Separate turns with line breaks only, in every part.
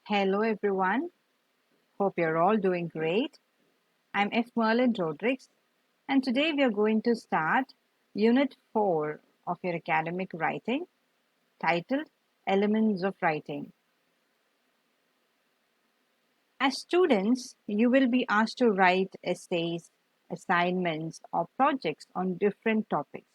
Hello, everyone. Hope you're all doing great. I'm F. Merlin Rodrigues, and today we are going to start Unit 4 of your academic writing titled Elements of Writing. As students, you will be asked to write essays, assignments, or projects on different topics.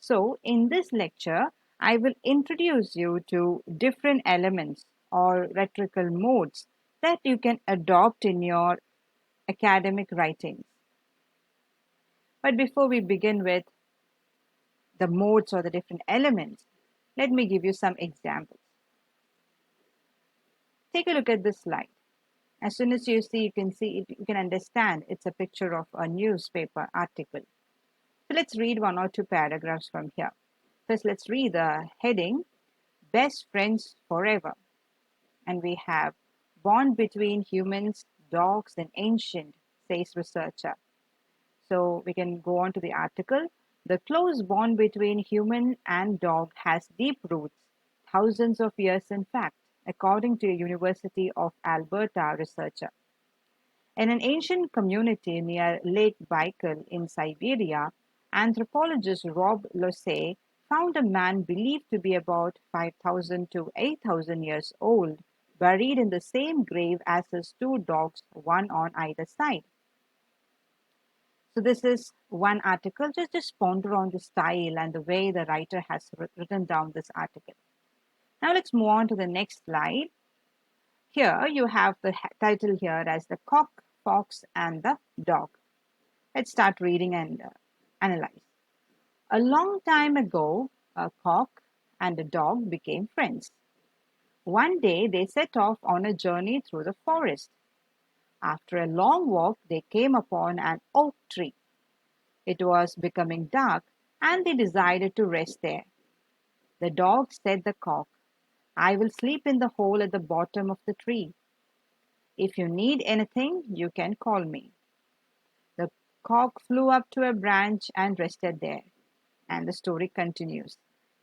So, in this lecture, I will introduce you to different elements or rhetorical modes that you can adopt in your academic writings. But before we begin with the modes or the different elements, let me give you some examples. Take a look at this slide. As soon as you can see it, you can understand it's a picture of a newspaper article. So let's read one or two paragraphs from here. First, let's read the heading, Best Friends Forever. And we have bond between humans, dogs, and ancient, says researcher. So we can go on to the article. The close bond between human and dog has deep roots, thousands of years in fact, according to a University of Alberta researcher. In an ancient community near Lake Baikal in Siberia, anthropologist Rob Losey found a man believed to be about 5,000 to 8,000 years old, buried in the same grave as his two dogs, one on either side. So this is one article. Just ponder on the style and the way the writer has written down this article. Now let's move on to the next slide. Here you have the title here as the cock, fox, and the dog. Let's start reading and analyze. A long time ago, a cock and a dog became friends. One day they set off on a journey through the forest. After a long walk, they came upon an oak tree. It was becoming dark, and they decided to rest there. The dog said the cock, I will sleep in the hole at the bottom of the tree. If you need anything, you can call me. The cock flew up to a branch and rested there. And the story continues.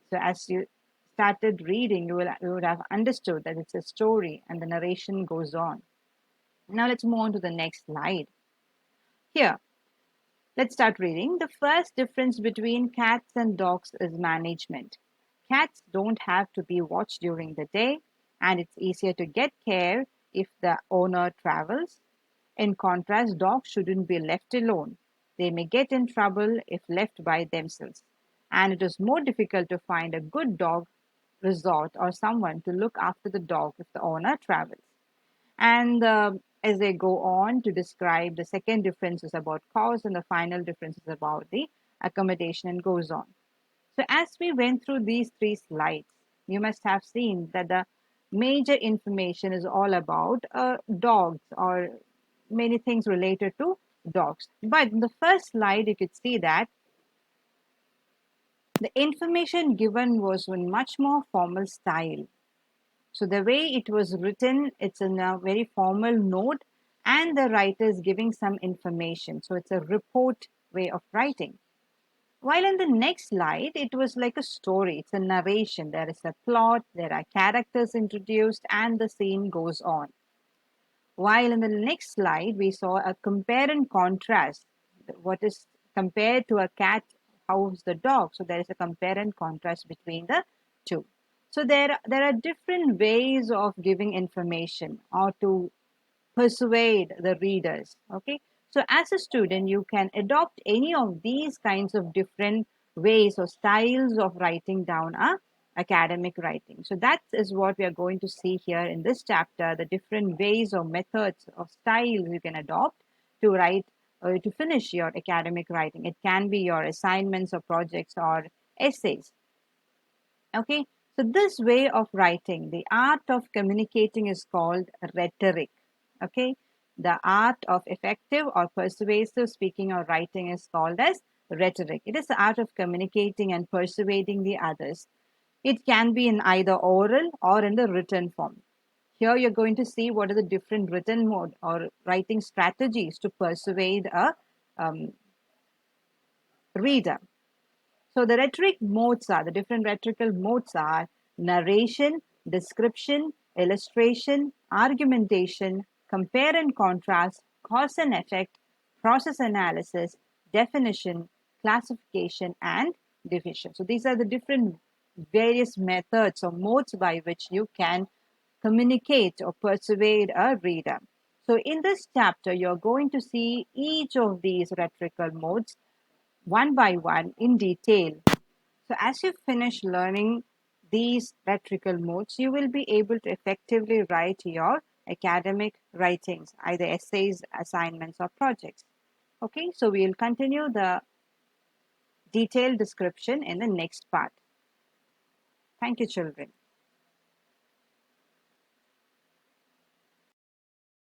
So as you started reading, you would have understood that it's a story and the narration goes on. Now let's move on to the next slide. Here, let's start reading. The first difference between cats and dogs is management. Cats don't have to be watched during the day, and it's easier to get care if the owner travels. In contrast, dogs shouldn't be left alone. They may get in trouble if left by themselves, and it is more difficult to find a good dog resort or someone to look after the dog if the owner travels. And as they go on to describe the second difference is about cost, and the final difference is about the accommodation, and goes on. So as we went through these three slides, you must have seen that the major information is all about dogs or many things related to dogs. But in the first slide, you could see that the information given was in much more formal style. So the way it was written, it's in a very formal note, and the writer is giving some information. So it's a report way of writing. While in the next slide, it was like a story. It's a narration. There is a plot, there are characters introduced, and the scene goes on. While in the next slide, we saw a compare and contrast. What is compared to a cat, how's the dog? So there is a compare and contrast between the two. So there are different ways of giving information or to persuade the readers. Okay. So as a student, you can adopt any of these kinds of different ways or styles of writing down a academic writing. So that is what we are going to see here in this chapter, the different ways or methods or styles you can adopt to write or to finish your academic writing. It can be your assignments or projects or essays. Okay, so this way of writing, the art of communicating is called rhetoric. Okay, the art of effective or persuasive speaking or writing is called as rhetoric. It is the art of communicating and persuading the others. It can be in either oral or in the written form. Here you're going to see what are the different written mode or writing strategies to persuade a reader. So the rhetoric modes are, the different rhetorical modes are narration, description, illustration, argumentation, compare and contrast, cause and effect, process analysis, definition, classification, and division. So these are the different various methods or modes by which you can communicate or persuade a reader. So in this chapter, you're going to see each of these rhetorical modes one by one in detail. So as you finish learning these rhetorical modes, you will be able to effectively write your academic writings, either essays, assignments, or projects. Okay, so we'll continue the detailed description in the next part. Thank you, children.